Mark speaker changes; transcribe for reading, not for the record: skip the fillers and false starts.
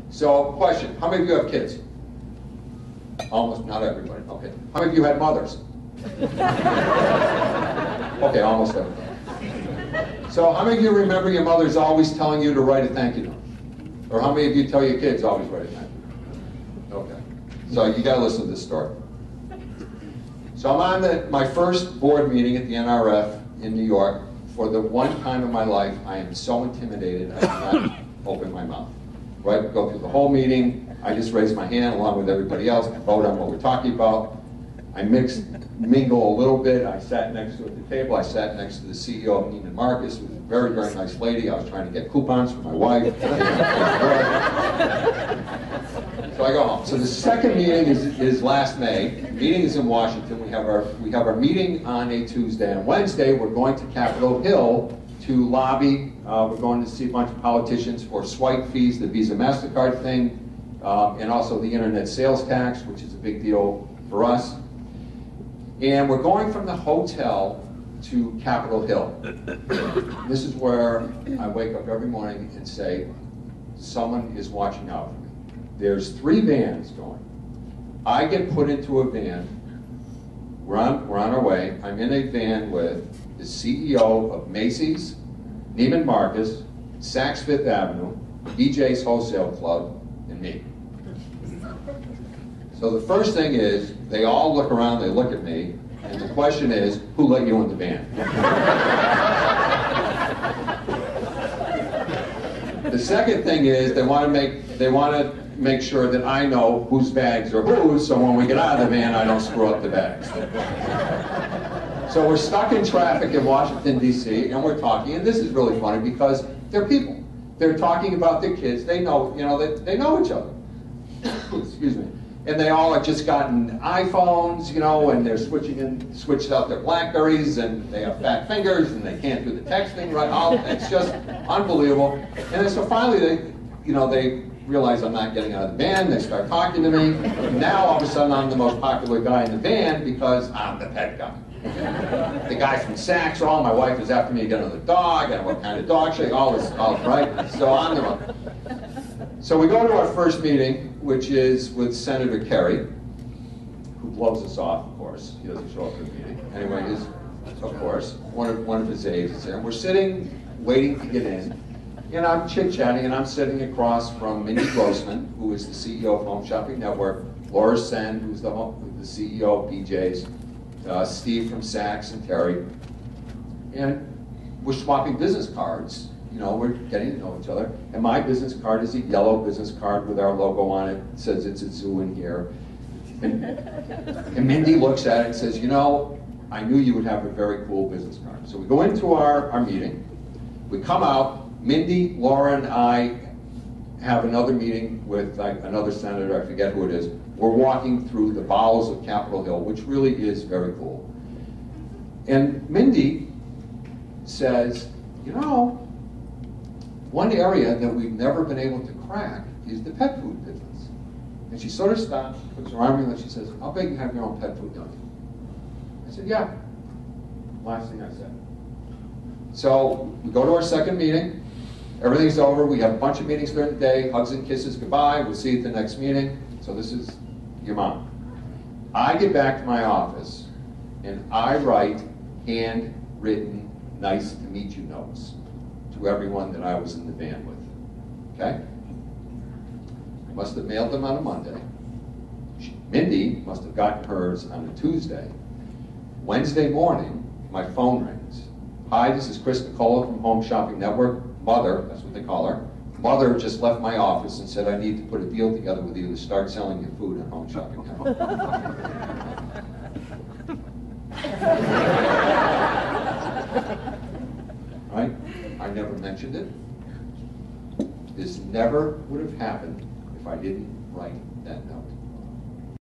Speaker 1: So, question, how many of you have kids? Almost, not everybody, okay. How many of you had mothers? Okay, almost everybody. So how many of you remember your mother's always telling you to write a thank you note? Or how many of you tell your kids always write a thank you note? Okay, so you gotta listen to this story. So I'm on my first board meeting at the NRF in New York. For the one time in my life, I am so intimidated I cannot open my mouth. Right, go through the whole meeting, I just raise my hand along with everybody else, I vote on what we're talking about. I mingle a little bit. I sat next to at the table. I sat next to the CEO of Neiman Marcus, who was a very, very nice lady. I was trying to get coupons for my wife. So I go home. So the second meeting is last May. The meeting is in Washington. We have our meeting on a Tuesday. On Wednesday, we're going to Capitol Hill to lobby. We're going to see a bunch of politicians for swipe fees, the Visa MasterCard thing, and also the internet sales tax, which is a big deal for us. And we're going from the hotel to Capitol Hill. This is where I wake up every morning and say, someone is watching out for me. There's 3 vans going. I get put into a van. We're on our way. I'm in a van with the CEO of Macy's, Neiman Marcus, Saks Fifth Avenue, BJ's Wholesale Club, and me. So the first thing is, they all look around, they look at me, and the question is, who let you in the van? The second thing is, they want to make sure that I know whose bags are whose, so when we get out of the van, I don't screw up the bags. So we're stuck in traffic in Washington, D.C., and we're talking, and this is really funny because they're people. They're talking about their kids. They know, they know each other. Excuse me. And they all have just gotten iPhones, and they're switched out their BlackBerries, and they have fat fingers, and they can't do the texting right. It's just unbelievable. And then so finally, they realize I'm not getting out of the van. They start talking to me. Now all of a sudden, I'm the most popular guy in the van because I'm the pet guy. The guy from Saks, my wife is after me to get another dog, and what kind of dog should all this, right? So I'm the one. So we go to our first meeting, which is with Senator Kerry, who blows us off, of course. He doesn't show up at the meeting. Anyway, of course, one of his aides is there. And we're sitting, waiting to get in. And I'm chit-chatting, and I'm sitting across from Mindy Grossman, who is the CEO of Home Shopping Network, Laura Sen, who's the CEO of BJ's, Steve from Saks, and Terry. And we're swapping business cards. We're getting to know each other. And my business card is a yellow business card with our logo on it. It says it's a zoo in here. And Mindy looks at it and says, I knew you would have a very cool business card. So we go into our meeting. We come out. Mindy, Laura, and I have another meeting with another senator. I forget who it is. We're walking through the bowels of Capitol Hill, which really is very cool. And Mindy says, one area that we've never been able to crack is the pet food business. And she sort of stops, puts her arm in, and she says, how big you have your own pet food company? I said, yeah. Last thing I said. So we go to our second meeting. Everything's over. We have a bunch of meetings during the day. Hugs and kisses, goodbye. We'll see you at the next meeting. So this is your mom. I get back to my office, and I write handwritten, nice to meet you notes to everyone that I was in the van with. Okay? I must have mailed them on a Monday. Mindy must have gotten hers on a Tuesday. Wednesday morning, my phone rings. Hi, this is Chris Nicola from Home Shopping Network. Mother, that's what they call her. Mother just left my office and said, I need to put a deal together with you to start selling your food on Home Shopping Network. Right? I never mentioned it. This never would have happened if I didn't write that note.